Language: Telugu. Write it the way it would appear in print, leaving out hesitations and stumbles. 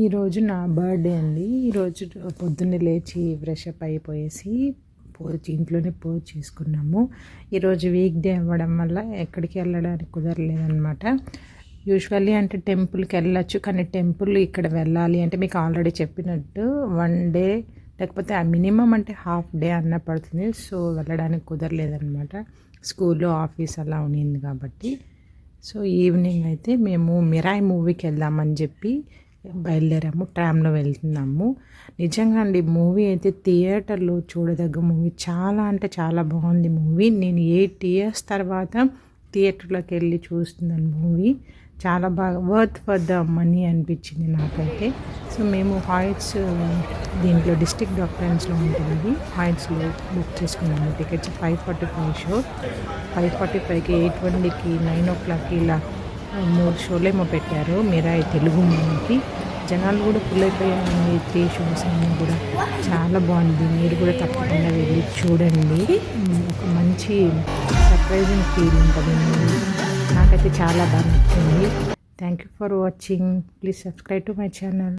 ఈరోజు నా బర్త్డే అండి. ఈరోజు పొద్దున్నే లేచి ఫ్రెష్ అప్ అయిపోయేసి ఇంట్లోనే పూజ చేసుకున్నాము. ఈరోజు వీక్ డే అవ్వడం వల్ల ఎక్కడికి వెళ్ళడానికి కుదరలేదన్నమాట. యూజువల్లీ అంటే టెంపుల్కి వెళ్ళచ్చు, కానీ టెంపుల్ ఇక్కడ వెళ్ళాలి అంటే మీకు ఆల్రెడీ చెప్పినట్టు 1 డే లేకపోతే మినిమం అంటే హాఫ్ డే అన్న పడుతుంది. సో వెళ్ళడానికి కుదరలేదన్నమాట. స్కూల్లో ఆఫీస్ అలా ఉన్నింది కాబట్టి. సో ఈవినింగ్ అయితే మేము మిరాయి మూవీకి వెళ్దామని చెప్పి బయలుదేరాము. ట్రామ్లో వెళ్తున్నాము. నిజంగా అండి, మూవీ అయితే థియేటర్లో చూడదగ్గ మూవీ. చాలా అంటే చాలా బాగుంది మూవీ. నేను 8 ఇయర్స్ తర్వాత థియేటర్లోకి వెళ్ళి చూస్తున్నాను మూవీ. చాలా బాగా వర్త్ ఫర్ ద మనీ అనిపించింది నాకైతే. సో మేము హాయిట్స్ దీంట్లో డిస్ట్రిక్ట్ డాక్టర్స్లో ఉంటుంది. హాయిట్స్లో బుక్ చేసుకున్నాము టికెట్స్. 5:45 షో. 5:45కి, 8:20కి, 9 o'clockకి ఇలా 3 షోలేమో పెట్టారు మిరాయి తెలుగు మూవీకి. జనాలు కూడా ఫుల్ అయిపోయారండి. 3 షోస్ అన్నీ కూడా చాలా బాగుంది. మీరు కూడా తప్పకుండా వెళ్ళి చూడండి. ఒక మంచి సర్ప్రైజింగ్ ఫీల్ ఉంటుంది మూవీ. నాకైతే చాలా బాగా నచ్చింది. Thank you for watching. Please subscribe to my channel.